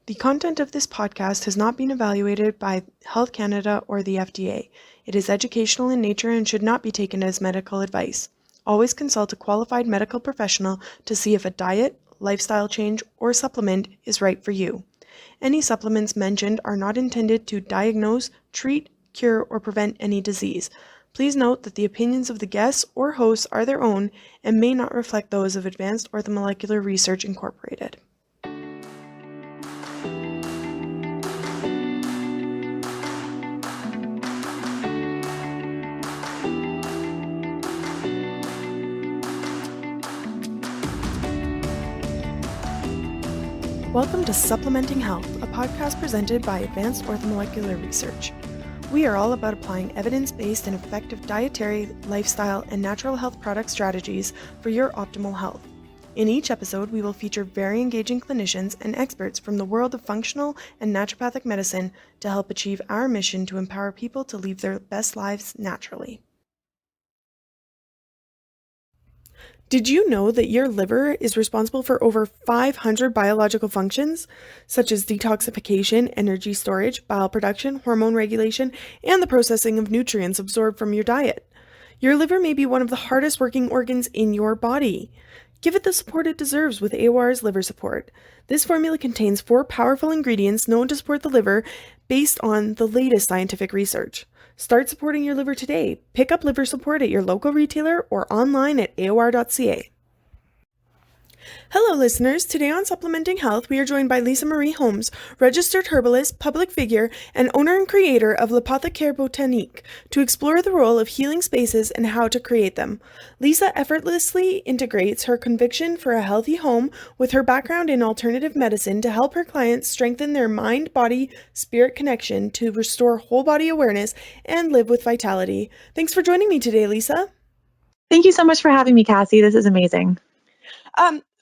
The content of this podcast has not been evaluated by Health Canada or the FDA. It is educational in nature and should not be taken as medical advice. Always consult a qualified medical professional to see if a diet, lifestyle change, or supplement is right for you. Any supplements mentioned are not intended to diagnose, treat, cure, or prevent any disease. Please note that the opinions of the guests or hosts are their own and may not reflect those of Advanced Orthomolecular Research Incorporated. Welcome to Supplementing Health, a podcast presented by Advanced Orthomolecular Research. We are all about applying evidence-based and effective dietary, lifestyle, and natural health product strategies for your optimal health. In each episode, we will feature very engaging clinicians and experts from the world of functional and naturopathic medicine to help achieve our mission to empower people to live their best lives naturally. Did you know that your liver is responsible for over 500 biological functions, such as detoxification, energy storage, bile production, hormone regulation, and the processing of nutrients absorbed from your diet? Your liver may be one of the hardest working organs in your body. Give it the support it deserves with AOR's Liver Support. This formula contains 4 powerful ingredients known to support the liver based on the latest scientific research. Start supporting your liver today. Pick up liver support at your local retailer or online at aor.ca. Hello listeners, today on Supplementing Health we are joined by Lisa Marie Holmes, registered herbalist, public figure, and owner and creator of L'Apothecare Botanique, to explore the role of healing spaces and how to create them. Lisa effortlessly integrates her conviction for a healthy home with her background in alternative medicine to help her clients strengthen their mind, body, spirit connection to restore whole body awareness and live with vitality. Thanks for joining me today, Lisa. Thank you so much for having me, Cassie. This is amazing.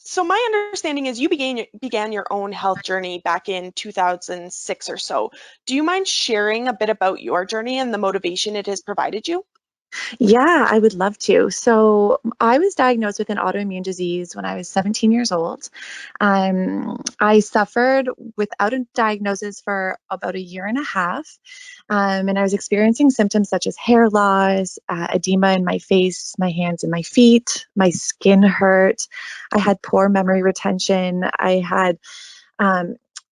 So my understanding is you began your own health journey back in 2006 or so. Do you mind sharing a bit about your journey and the motivation it has provided you? Yeah, I would love to. So I was diagnosed with an autoimmune disease when I was 17 years old. I suffered without a diagnosis for about a year and a half. And I was experiencing symptoms such as hair loss, edema in my face, my hands and my feet. My skin hurt. I had poor memory retention.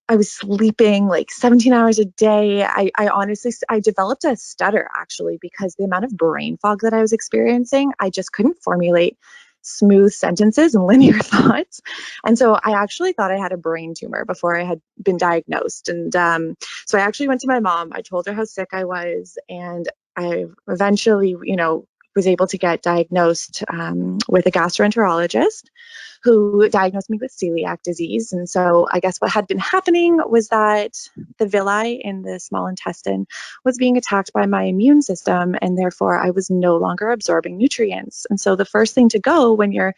I was sleeping like 17 hours a day. I honestly, I developed a stutter actually because the amount of brain fog that I was experiencing, I just couldn't formulate smooth sentences and linear thoughts. And so I actually thought I had a brain tumor before I had been diagnosed. And so I actually went to my mom. I told her how sick I was. And I eventually, was able to get diagnosed with a gastroenterologist who diagnosed me with celiac disease. And so I guess what had been happening was that the villi in the small intestine was being attacked by my immune system, and therefore I was no longer absorbing nutrients. And so the first thing to go when you're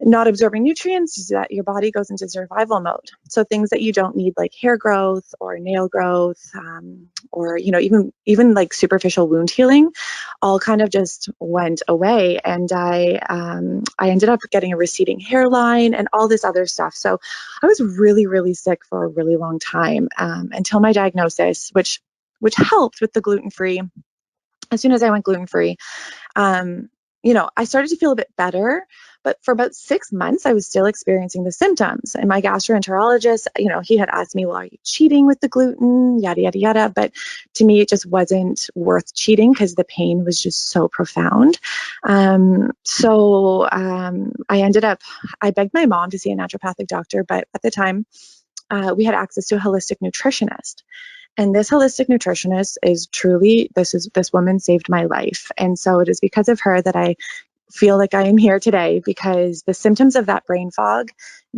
not absorbing nutrients is that your body goes into survival mode. So things that you don't need, like hair growth or nail growth, or even like superficial wound healing, all kind of just went away. And I ended up getting a receding hairline and all this other stuff. So I was really, really sick for a really long time, until my diagnosis, which helped with the gluten-free. As soon as I went gluten-free, I started to feel a bit better, but for about 6 months, I was still experiencing the symptoms. And my gastroenterologist, he had asked me, well, are you cheating with the gluten? Yada, yada, yada. But to me, it just wasn't worth cheating because the pain was just so profound. So I begged my mom to see a naturopathic doctor, but at the time, we had access to a holistic nutritionist. And this holistic nutritionist is truly, this woman saved my life. And so it is because of her that I feel like I am here today, because the symptoms of that brain fog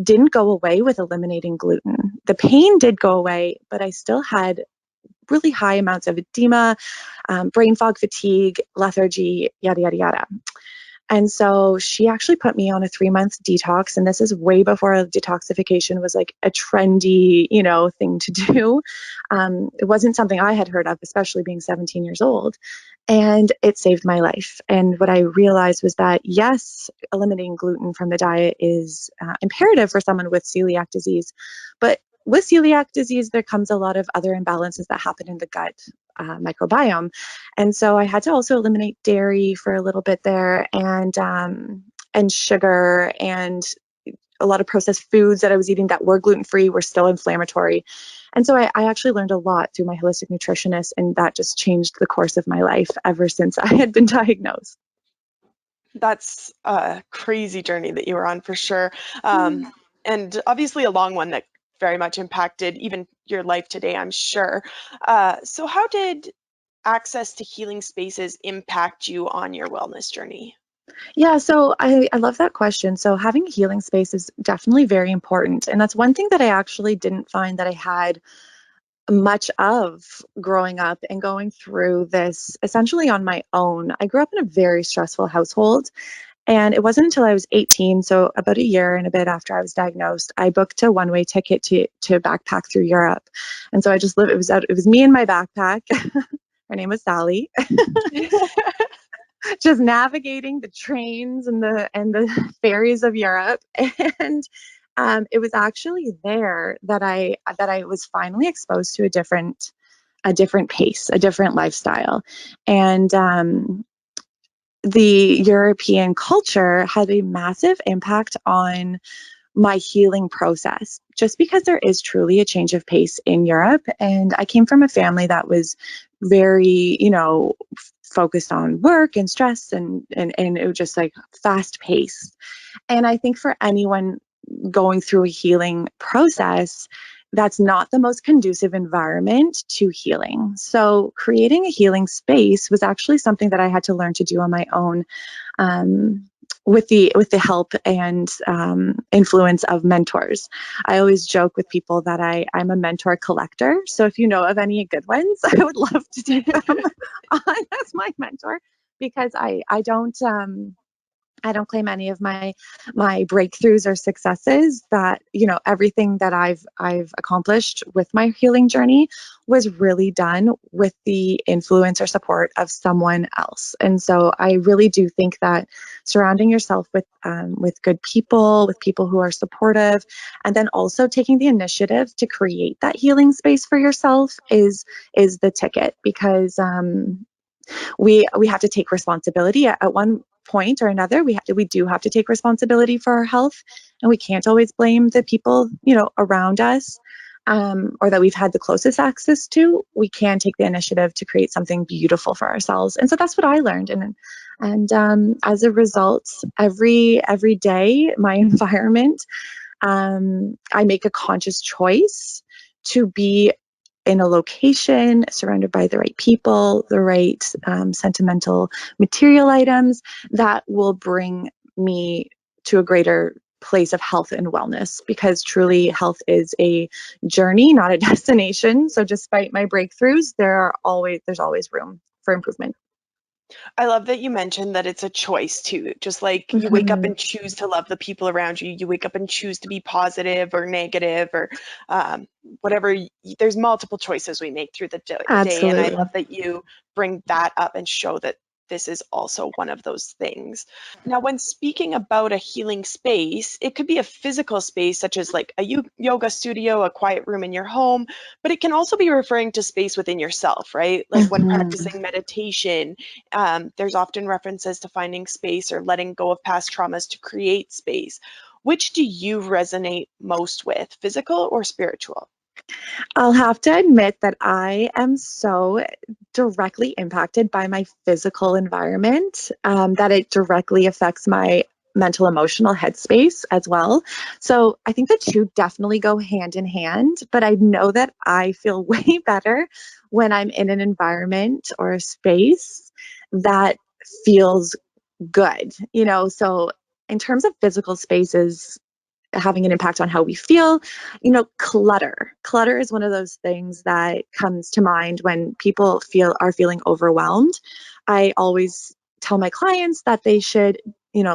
didn't go away with eliminating gluten. The pain did go away, but I still had really high amounts of edema, brain fog, fatigue, lethargy, yada, yada, yada. And so she actually put me on a 3-month detox. And this is way before detoxification was like a trendy, thing to do. It wasn't something I had heard of, especially being 17 years old. And it saved my life. And what I realized was that, yes, eliminating gluten from the diet is imperative for someone with celiac disease, but with celiac disease, there comes a lot of other imbalances that happen in the gut microbiome. And so I had to also eliminate dairy for a little bit there, and sugar, and a lot of processed foods that I was eating that were gluten-free were still inflammatory. And so I actually learned a lot through my holistic nutritionist, and that just changed the course of my life ever since I had been diagnosed. That's a crazy journey that you were on for sure. And obviously a long one that very much impacted even your life today, I'm sure. So how did access to healing spaces impact you on your wellness journey? Yeah, so I love that question. So having a healing space is definitely very important. And that's one thing that I actually didn't find that I had much of growing up and going through this essentially on my own. I grew up in a very stressful household. And it wasn't until I was 18, so about a year and a bit after I was diagnosed, I booked a one-way ticket to backpack through Europe. And so I just lived, it was me and my backpack. Her name was Sally. Just navigating the trains and the ferries of Europe. And it was actually there that I was finally exposed to a different pace, a different lifestyle. And the European culture had a massive impact on my healing process, just because there is truly a change of pace in Europe. And I came from a family that was very, focused on work and stress, and it was just like fast paced. And I think for anyone going through a healing process, that's not the most conducive environment to healing. So, creating a healing space was actually something that I had to learn to do on my own, um, with the help and influence of mentors. I always joke with people that I'm a mentor collector. So, if you know of any good ones, I would love to take them on as my mentor, because I don't claim any of my breakthroughs or successes. That, everything that I've accomplished with my healing journey was really done with the influence or support of someone else. And so I really do think that surrounding yourself with good people, with people who are supportive, and then also taking the initiative to create that healing space for yourself is the ticket. Because we have to take responsibility at one point or another. We do have to take responsibility for our health, and we can't always blame the people around us, or that we've had the closest access to. We can take the initiative to create something beautiful for ourselves. And so that's what I learned. And as a result, every day, my environment, I make a conscious choice to be in a location surrounded by the right people, the right sentimental material items that will bring me to a greater place of health and wellness, because truly health is a journey, not a destination. So despite my breakthroughs, there's always room for improvement. I love that you mentioned that it's a choice too. Just like you wake up Mhm. and choose to love the people around you, you wake up and choose to be positive or negative or um, whatever. There's multiple choices we make through the day. And I Absolutely. love that you bring that up and show that this is also one of those things. Now, when speaking about a healing space, it could be a physical space, such as like a yoga studio, a quiet room in your home, but it can also be referring to space within yourself, right? Like when Mhm. practicing meditation, there's often references to finding space or letting go of past traumas to create space. Which do you resonate most with, physical or spiritual? I'll have to admit that I am so directly impacted by my physical environment, that it directly affects my mental emotional headspace as well. So I think the two definitely go hand in hand, but I know that I feel way better when I'm in an environment or a space that feels good. So in terms of physical spaces having an impact on how we feel, clutter is one of those things that comes to mind when people are feeling overwhelmed. I always tell my clients that they should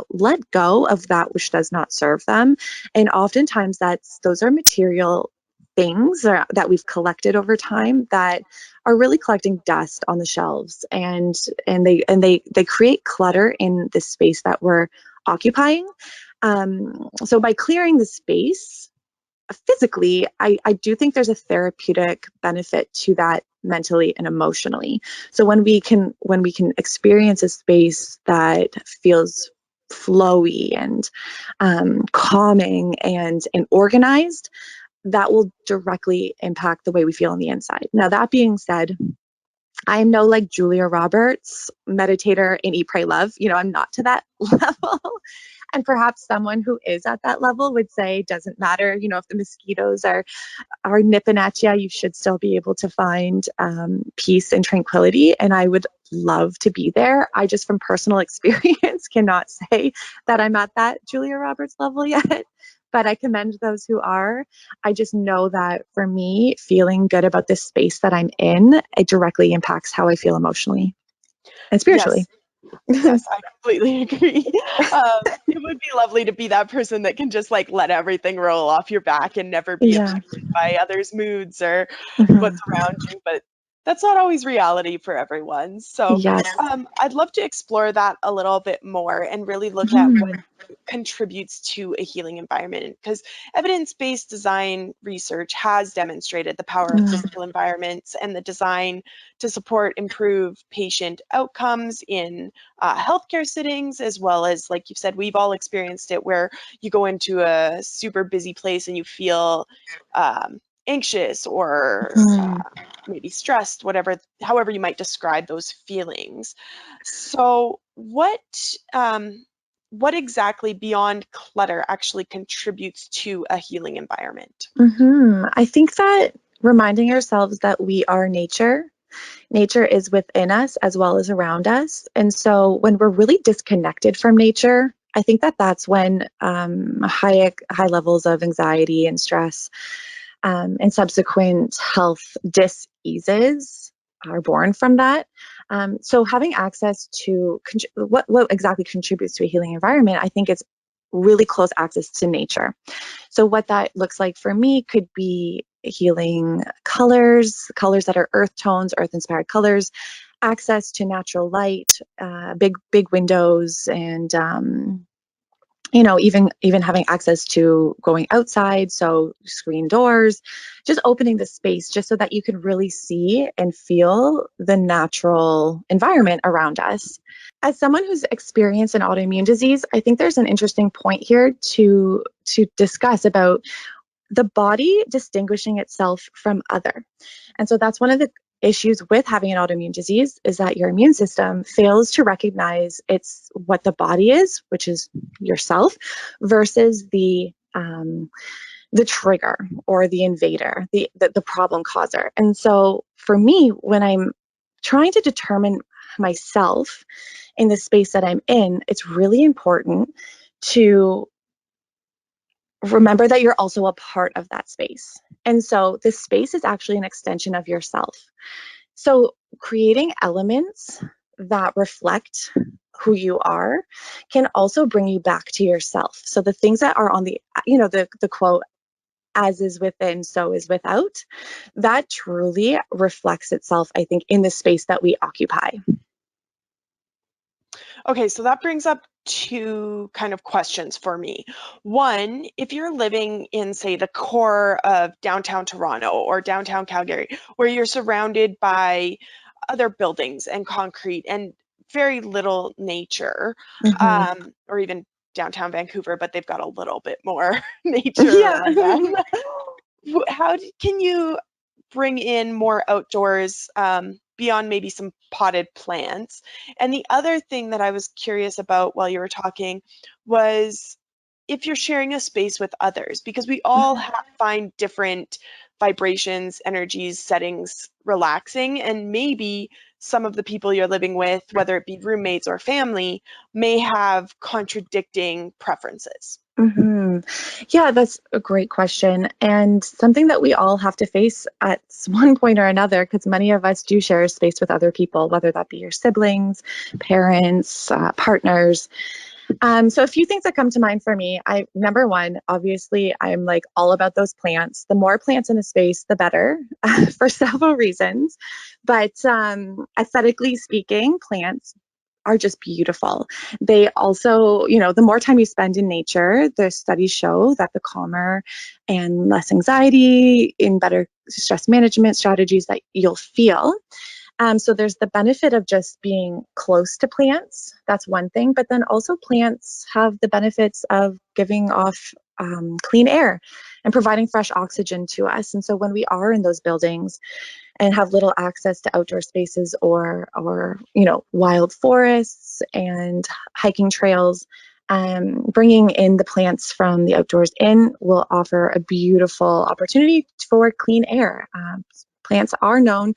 let go of that which does not serve them. And oftentimes those are material things that we've collected over time that are really collecting dust on the shelves, and they create clutter in the space that we're occupying. So by clearing the space, physically, I do think there's a therapeutic benefit to that mentally and emotionally. So when we can experience a space that feels flowy and calming and organized, that will directly impact the way we feel on the inside. Now, that being said, I am no like Julia Roberts meditator in Eat, Pray, Love. I'm not to that level. And perhaps someone who is at that level would say, doesn't matter, if the mosquitoes are nipping at you, you should still be able to find peace and tranquility. And I would love to be there. I just, from personal experience, cannot say that I'm at that Julia Roberts level yet. But I commend those who are. I just know that for me, feeling good about this space that I'm in, it directly impacts how I feel emotionally and spiritually. Yes. Yes, I completely agree. It would be lovely to be that person that can just like let everything roll off your back and never be Yeah. affected by others' moods or Mhm. what's around you. But that's not always reality for everyone. So Yes. I'd love to explore that a little bit more and really look at what Mhm. contributes to a healing environment, because evidence-based design research has demonstrated the power of Mm. physical environments and the design to support improved patient outcomes in healthcare settings, as well as, like you've said, we've all experienced it where you go into a super busy place and you feel anxious or Mhm. maybe stressed, however you might describe those feelings. So what exactly beyond clutter actually contributes to a healing environment? I think that reminding ourselves that we are nature. Nature is within us as well as around us. And so when we're really disconnected from nature, I think that that's when high levels of anxiety and stress and subsequent health diseases are born from that. So having access to what exactly contributes to a healing environment, I think it's really close access to nature. So what that looks like for me could be healing colors that are earth tones, earth inspired colors, access to natural light, big windows, and even having access to going outside, so screen doors, just opening the space just so that you can really see and feel the natural environment around us. As someone who's experienced an autoimmune disease, I think there's an interesting point here to discuss about the body distinguishing itself from other. And so that's one of the issues with having an autoimmune disease, is that your immune system fails to recognize it's what the body is, which is yourself, versus the trigger or the invader, the problem causer. And so for me, when I'm trying to determine myself in the space that I'm in, it's really important to remember that you're also a part of that space. And so this space is actually an extension of yourself. So creating elements that reflect who you are can also bring you back to yourself. So the things that are on the quote, as is within, so is without, that truly reflects itself, I think, in the space that we occupy. Okay, so that brings up two kind of questions for me. One, if you're living in, say, the core of downtown Toronto or downtown Calgary, where you're surrounded by other buildings and concrete and very little nature, Mhm. or even downtown Vancouver, but they've got a little bit more nature Yeah. around them. Can you bring in more outdoors beyond maybe some potted plants? And the other thing that I was curious about while you were talking was if you're sharing a space with others, because we all find different vibrations, energies, settings relaxing, and maybe some of the people you're living with, whether it be roommates or family, may have contradicting preferences. hmm Yeah, that's a great question, and something that we all have to face at one point or another, because many of us do share a space with other people, whether that be your siblings, parents, partners. So a few things that come to mind for me. Number one, obviously, I'm like all about those plants. The more plants in a space, the better, for several reasons. But aesthetically speaking, plants are just beautiful. They also, the more time you spend in nature, the studies show that the calmer and less anxiety, in better stress management strategies that you'll feel. So there's the benefit of just being close to plants. That's one thing. But then also plants have the benefits of giving off clean air and providing fresh oxygen to us. And so when we are in those buildings and have little access to outdoor spaces or wild forests and hiking trails, bringing in the plants from the outdoors in will offer a beautiful opportunity for clean air. Plants are known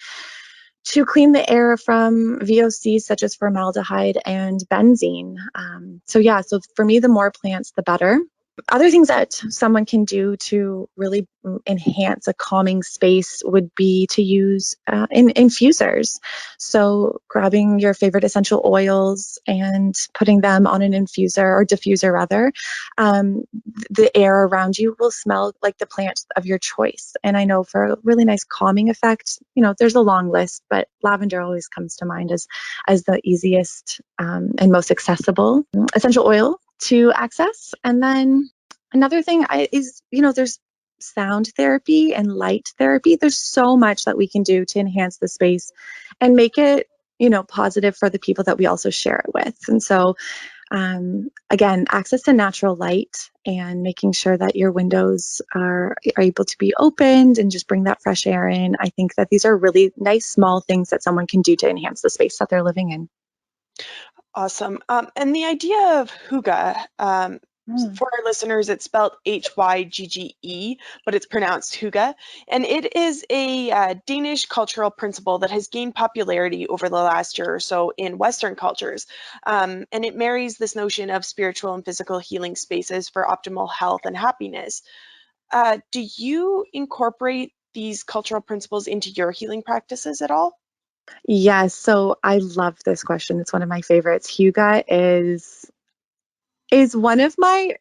to clean the air from VOCs such as formaldehyde and benzene. So for me, the more plants, the better. Other things that someone can do to really enhance a calming space would be to use infusers. So grabbing your favorite essential oils and putting them on an infuser or diffuser rather, the air around you will smell like the plant of your choice. And I know for a really nice calming effect, there's a long list, but lavender always comes to mind as the easiest and most accessible essential oil to access. And then another thing is, there's sound therapy and light therapy. There's so much that we can do to enhance the space and make it, positive for the people that we also share it with. And so, again, access to natural light and making sure that your windows are able to be opened and just bring that fresh air in. I think that these are really nice, small things that someone can do to enhance the space that they're living in. Awesome. And the idea of hygge, for our listeners, it's spelled Hygge, but it's pronounced hygge. And it is a Danish cultural principle that has gained popularity over the last year or so in Western cultures. And it marries this notion of spiritual and physical healing spaces for optimal health and happiness. Do you incorporate these cultural principles into your healing practices at all? Yes, so I love this question. It's one of my favorites. Hygge is one of my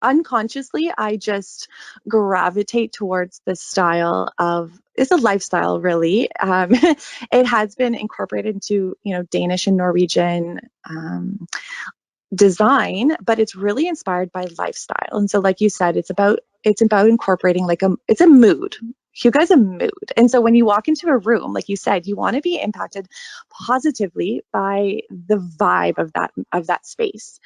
unconsciously I just gravitate towards this style of it's a lifestyle really. It has been incorporated into Danish and Norwegian design, but it's really inspired by lifestyle. And so, like you said, it's about incorporating it's a mood. Hygge is a mood. And so when you walk into a room, like you said, you want to be impacted positively by the vibe of that space.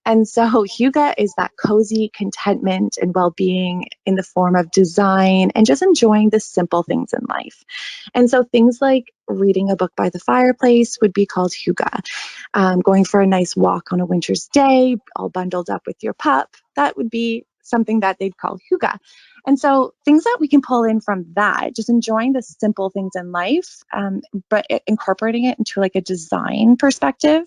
And so Hygge is that cozy contentment and well-being in the form of design and just enjoying the simple things in life. And so things like reading a book by the fireplace would be called Hygge. Going for a nice walk on a winter's day, all bundled up with your pup, that would be something that they'd call hygge. And so things that we can pull in from that, just enjoying the simple things in life, but incorporating it into like a design perspective,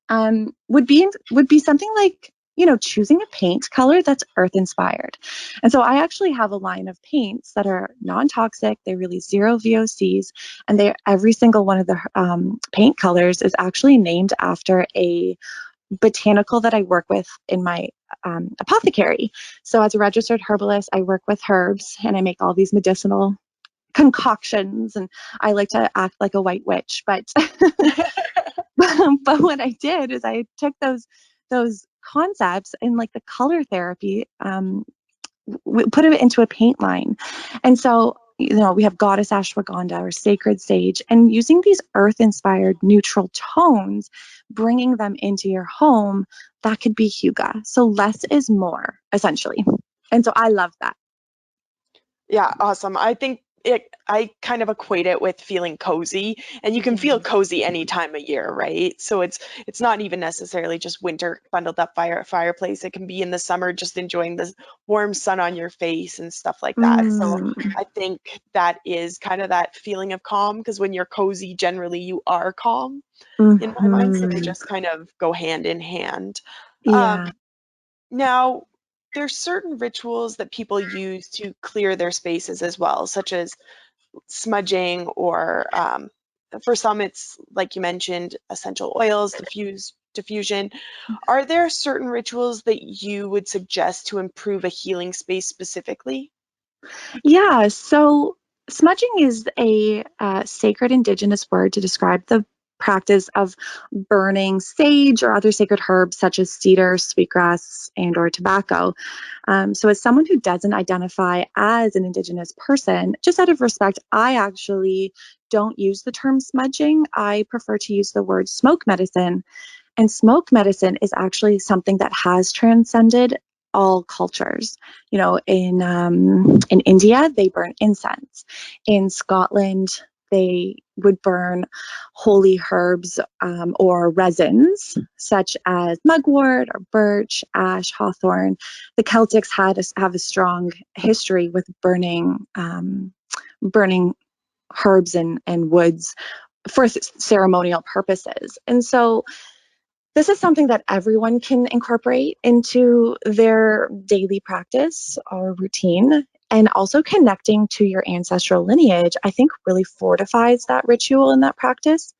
would be something like choosing a paint color that's earth inspired. And so I actually have a line of paints that are non-toxic. They release zero VOCs, and every single one of the paint colors is actually named after a botanical that I work with in my apothecary. So as a registered herbalist, I work with herbs and I make all these medicinal concoctions, and I like to act like a white witch, but but what I did is I took those concepts and like the color therapy, we put it into a paint line. And so, we have goddess ashwagandha or sacred sage, and using these earth inspired neutral tones, bringing them into your home, that could be hygge. So less is more, essentially. And so I love that. Yeah, awesome. I kind of equate it with feeling cozy, and you can feel Yes. cozy any time of year, right? So it's not even necessarily just winter bundled up fireplace. It can be in the summer just enjoying the warm sun on your face and stuff like that. So Mm, I think that is kind of that feeling of calm, because when you're cozy, generally you are calm in my mind. So they mhm. just kind of go hand in hand. Um, Yeah. Now, there's certain rituals that people use to clear their spaces as well, such as smudging, or for some, it's like you mentioned, essential oils, diffusion. Are there certain rituals that you would suggest to improve a healing space specifically? Yeah. So smudging is a sacred indigenous word to describe the practice of burning sage or other sacred herbs such as cedar, sweetgrass, and or tobacco. So as someone who doesn't identify as an Indigenous person, just out of respect, I actually don't use the term smudging. I prefer to use the word smoke medicine. And smoke medicine is actually something that has transcended all cultures. In India, they burn incense. In Scotland, they would burn holy herbs or resins such as mugwort or birch, ash, hawthorn. The Celtics have a strong history with burning herbs and woods for ceremonial purposes. And so this is something that everyone can incorporate into their daily practice or routine. And also connecting to your ancestral lineage, I think really fortifies that ritual and that practice.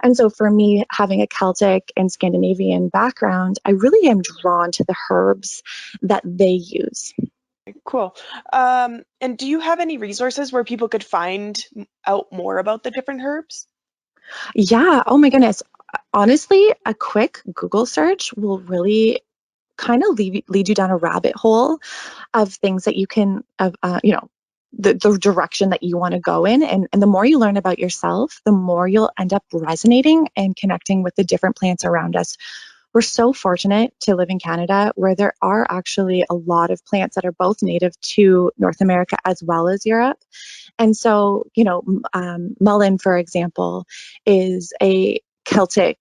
And so for me, having a Celtic and Scandinavian background, I really am drawn to the herbs that they use. Cool. And do you have any resources where people could find out more about the different herbs? Yeah. Oh my goodness. Honestly, a quick Google search will really kind of lead you down a rabbit hole of things that you can, the direction that you want to go in. And the more you learn about yourself, the more you'll end up resonating and connecting with the different plants around us. We're so fortunate to live in Canada where there are actually a lot of plants that are both native to North America as well as Europe. And so, mullein, for example, is a Celtic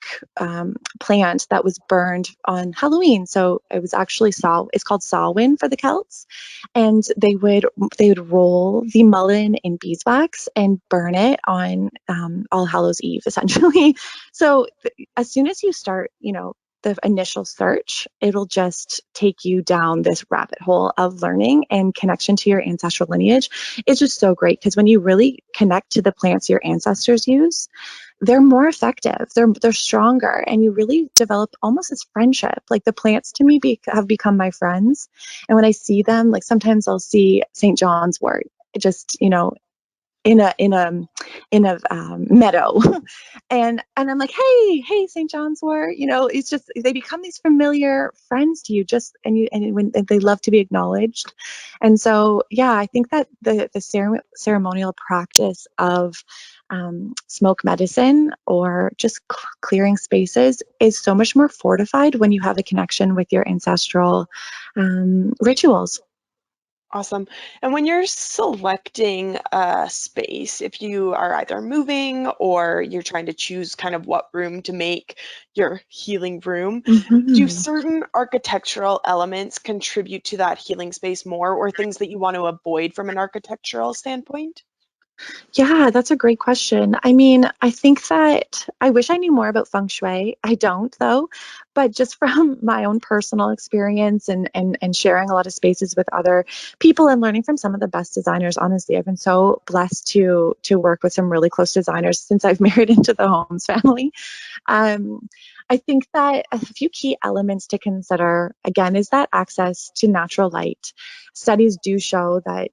plant that was burned on Halloween. So it was actually it's called Samhain for the Celts, and they would roll the mullein in beeswax and burn it on All Hallows Eve, essentially. So as soon as you start, the initial search, it'll just take you down this rabbit hole of learning and connection to your ancestral lineage. It's just so great because when you really connect to the plants your ancestors use, they're more effective, they're stronger, and you really develop almost this friendship. Like the plants to me have become my friends, and when I see them, like sometimes I'll see St. John's wort just in a meadow, and I'm like, hey, St. John's wort, it's just they become these familiar friends to you, just and they love to be acknowledged. And so yeah, I think that the ceremonial practice of smoke medicine or just clearing spaces is so much more fortified when you have a connection with your ancestral rituals. Awesome. And when you're selecting a space, if you are either moving or you're trying to choose kind of what room to make your healing room, do Mhm. certain architectural elements contribute to that healing space more, or things that you want to avoid from an architectural standpoint? Yeah, that's a great question. I mean, I think that I wish I knew more about feng shui. I don't though, but just from my own personal experience and sharing a lot of spaces with other people and learning from some of the best designers, honestly, I've been so blessed to work with some really close designers since I've married into the Holmes family. Um, I think that a few key elements to consider, again, is that access to natural light. Studies do show that,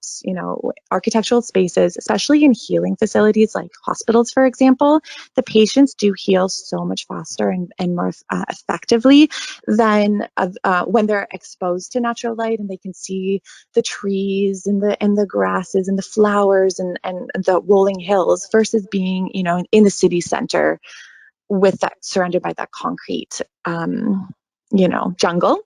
architectural spaces, especially in healing facilities like hospitals, for example, the patients do heal so much faster and more effectively than when they're exposed to natural light and they can see the trees and the grasses and the flowers and the rolling hills versus being, in the city center with that surrounded by that concrete, jungle.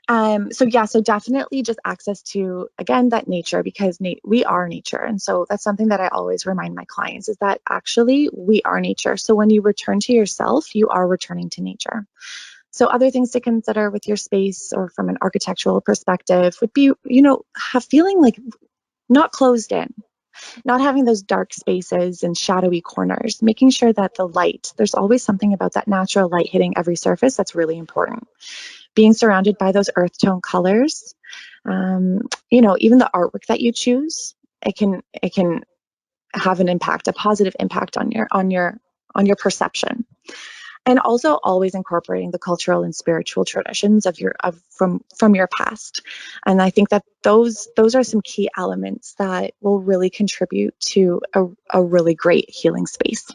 So definitely just access to, again, that nature, because we are nature. And so that's something that I always remind my clients is that actually we are nature. So when you return to yourself, you are returning to nature. So other things to consider with your space or from an architectural perspective would be, have feeling like not closed in, not having those dark spaces and shadowy corners, making sure that there's always something about that natural light hitting every surface that's really important. Being surrounded by those earth tone colors, even the artwork that you choose, it can have an impact, a positive impact on your perception. And also always incorporating the cultural and spiritual traditions from your past. And I think that those are some key elements that will really contribute to a really great healing space.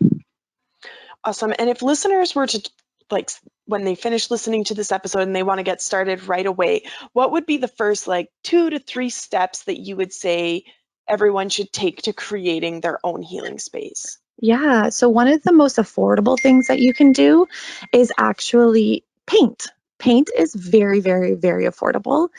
Awesome. And if listeners were to, like, when they finish listening to this episode and they want to get started right away, what would be the first, like, 2 to 3 steps that you would say everyone should take to creating their own healing space? Yeah. So one of the most affordable things that you can do is actually paint. Paint is very, very, very affordable,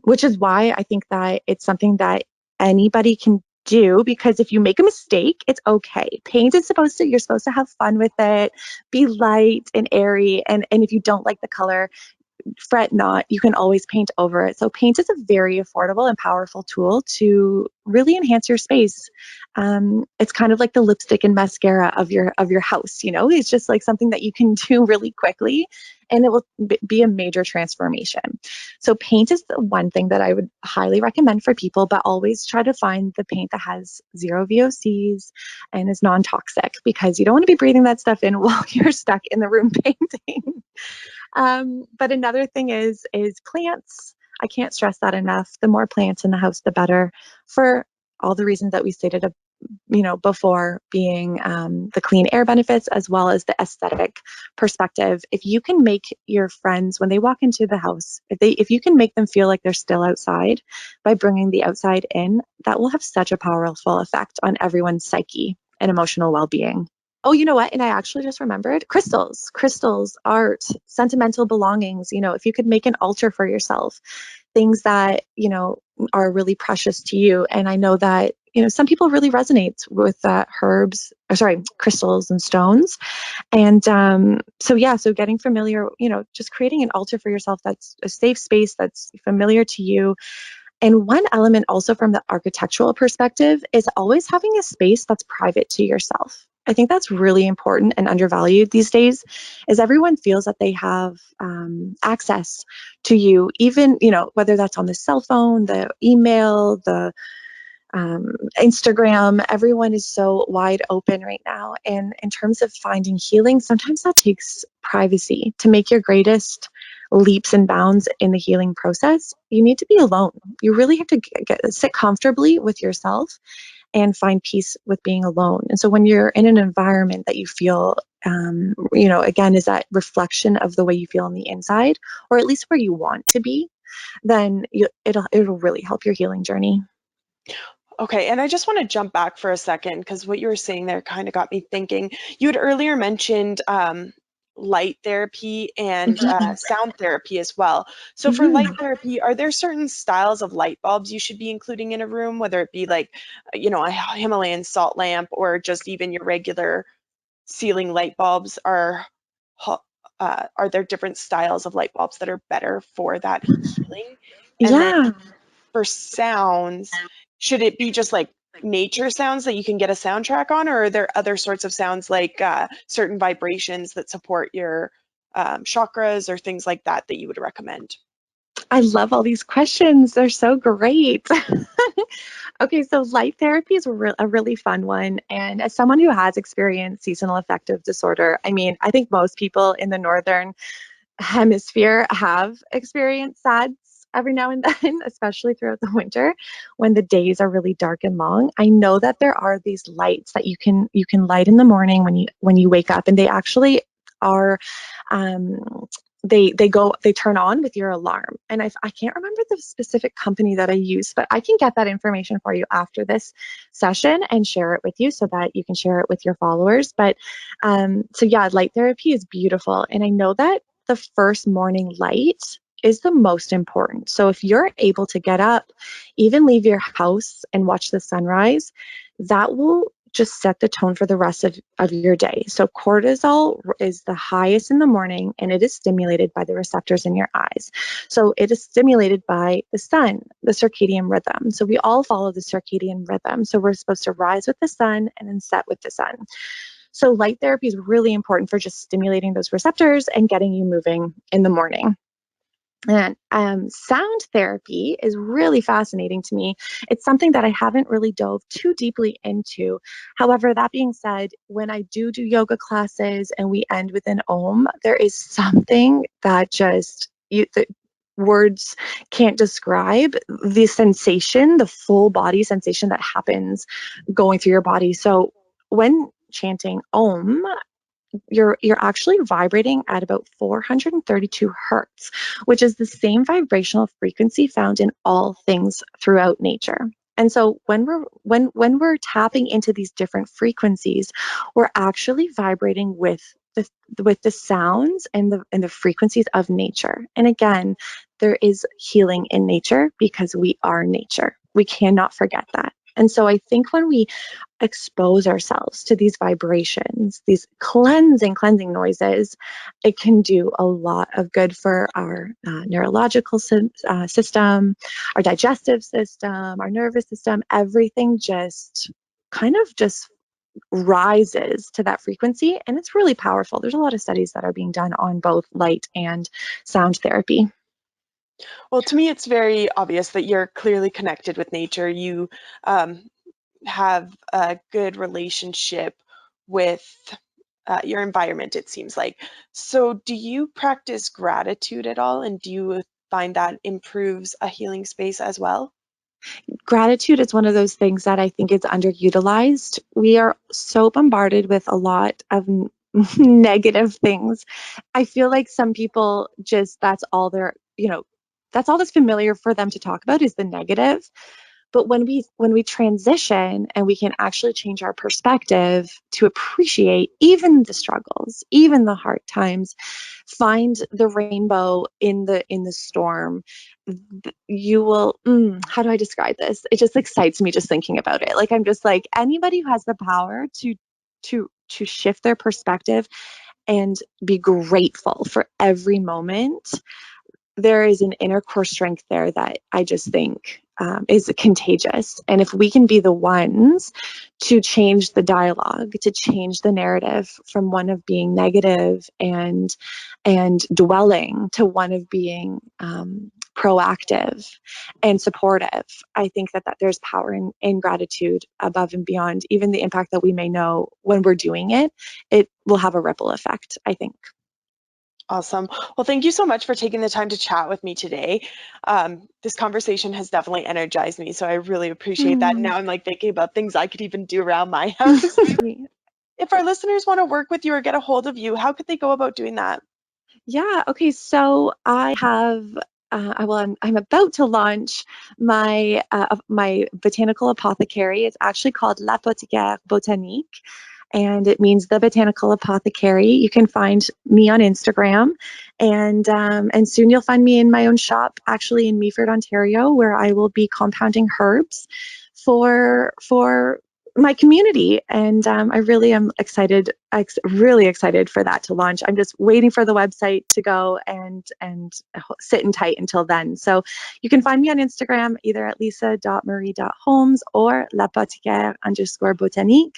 which is why I think that it's something that anybody can do, because if you make a mistake, it's okay. Paint is you're supposed to have fun with it, be light and airy. And if you don't like the color, fret not, you can always paint over it. So paint is a very affordable and powerful tool to really enhance your space. It's kind of like the lipstick and mascara of your house. It's just like something that you can do really quickly, and it will be a major transformation. So paint is the one thing that I would highly recommend for people, but always try to find the paint that has zero VOCs and is non-toxic, because you don't want to be breathing that stuff in while you're stuck in the room painting. But another thing is plants. I can't stress that enough. The more plants in the house, the better, for all the reasons that we stated, before, being the clean air benefits as well as the aesthetic perspective. If you can make your friends, when they walk into the house, if you can make them feel like they're still outside by bringing the outside in, that will have such a powerful effect on everyone's psyche and emotional well-being. Oh, you know what? And I actually just remembered crystals, art, sentimental belongings. If you could make an altar for yourself, things that, are really precious to you. And I know that, some people really resonate with crystals and stones. And so getting familiar, just creating an altar for yourself that's a safe space, that's familiar to you. And one element also from the architectural perspective is always having a space that's private to yourself. I think that's really important and undervalued these days, is everyone feels that they have access to you, even, whether that's on the cell phone, the email, the Instagram. Everyone is so wide open right now. And in terms of finding healing, sometimes that takes privacy. To make your greatest leaps and bounds in the healing process, you need to be alone. You really have to sit comfortably with yourself and find peace with being alone. And so when you're in an environment that you feel, again, is that reflection of the way you feel on the inside, or at least where you want to be, then it'll really help your healing journey. Okay, and I just want to jump back for a second, because what you were saying there kind of got me thinking. You had earlier mentioned light therapy and sound therapy as well. So for light therapy, are there certain styles of light bulbs you should be including in a room, whether it be like, a Himalayan salt lamp, or just even your regular ceiling light bulbs? Are there different styles of light bulbs that are better for that healing? And then Yeah. for sounds, should it be just like nature sounds that you can get a soundtrack on, or are there other sorts of sounds, like certain vibrations that support your chakras, or things like that that you would recommend? I love all these questions. They're so great. Okay, so light therapy is a really fun one. And as someone who has experienced seasonal affective disorder, I mean, I think most people in the northern hemisphere have experienced SADS every now and then, especially throughout the winter when the days are really dark and long. I know that there are these lights that you can light in the morning when you wake up, and they actually are they turn on with your alarm. And I can't remember the specific company that I use, but I can get that information for you after this session and share it with you so that you can share it with your followers. But so yeah, light therapy is beautiful. And I know that the first morning light is the most important. So if you're able to get up, even leave your house and watch the sunrise, that will just set the tone for the rest of your day. So cortisol is the highest in the morning, and it is stimulated by the receptors in your eyes. So it is stimulated by the sun, the circadian rhythm. So we all follow the circadian rhythm. So we're supposed to rise with the sun and then set with the sun. So light therapy is really important for just stimulating those receptors and getting you moving in the morning. And sound therapy is really fascinating to me. It's something that I haven't really dove too deeply into. However, that being said, when I do yoga classes and we end with an Om, there is something that the words can't describe the sensation, the full body sensation that happens going through your body. So when chanting Om, you're actually vibrating at about 432 hertz, which is the same vibrational frequency found in all things throughout nature. And so when we're tapping into these different frequencies, we're actually vibrating with the sounds and the frequencies of nature. And again, there is healing in nature because we are nature. We cannot forget that. And so I think when we expose ourselves to these vibrations, these cleansing noises, it can do a lot of good for our neurological system, our digestive system, our nervous system. Everything just kind of just rises to that frequency, and it's really powerful. There's a lot of studies that are being done on both light and sound therapy. Well, to me, it's very obvious that you're clearly connected with nature. You have a good relationship with your environment, it seems like. So, do you practice gratitude at all? And do you find that improves a healing space as well? Gratitude is one of those things that I think is underutilized. We are so bombarded with a lot of negative things. I feel like some people just, that's all they're, that's all that's familiar for them to talk about is the negative. But when we transition and we can actually change our perspective to appreciate even the struggles, even the hard times, find the rainbow in the storm, you will, how do I describe this? It just excites me just thinking about it. Like I'm just like anybody who has the power to shift their perspective and be grateful for every moment, there is an inner core strength there that I just think is contagious. And if we can be the ones to change the dialogue, to change the narrative from one of being negative and dwelling to one of being proactive and supportive, I think that there's power in gratitude above and beyond even the impact that we may know when we're doing it. It will have a ripple effect, I think. Awesome. Well, thank you so much for taking the time to chat with me today. This conversation has definitely energized me, so I really appreciate that. Mm. Now I'm like thinking about things I could even do around my house. If our listeners want to work with you or get a hold of you, how could they go about doing that? Yeah. Okay. So I have. I'm about to launch my botanical apothecary. It's actually called l'apothicaire botanique, and it means the botanical apothecary. You can find me on Instagram, and soon you'll find me in my own shop, actually in Meaford, Ontario, where I will be compounding herbs for my community. And I really am excited, really excited for that to launch. I'm just waiting for the website to go and sitting tight until then. So you can find me on Instagram either at lisa.marie.holmes or lapothicaire_botanique.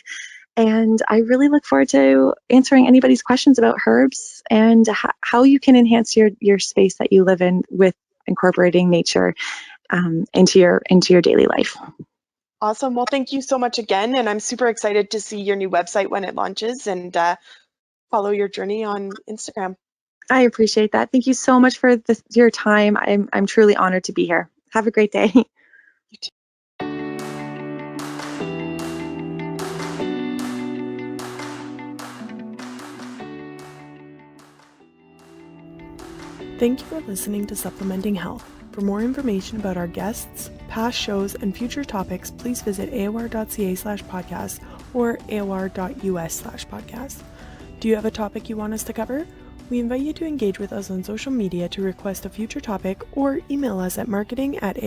And I really look forward to answering anybody's questions about herbs and how you can enhance your space that you live in with incorporating nature into your daily life. Awesome. Well, thank you so much again. And I'm super excited to see your new website when it launches and follow your journey on Instagram. I appreciate that. Thank you so much for your time. I'm truly honored to be here. Have a great day. You too. Thank you for listening to Supplementing Health. For more information about our guests, past shows, and future topics, please visit aor.ca/podcast or aor.us/podcast. Do you have a topic you want us to cover? We invite you to engage with us on social media to request a future topic or email us at marketing@aor.ca.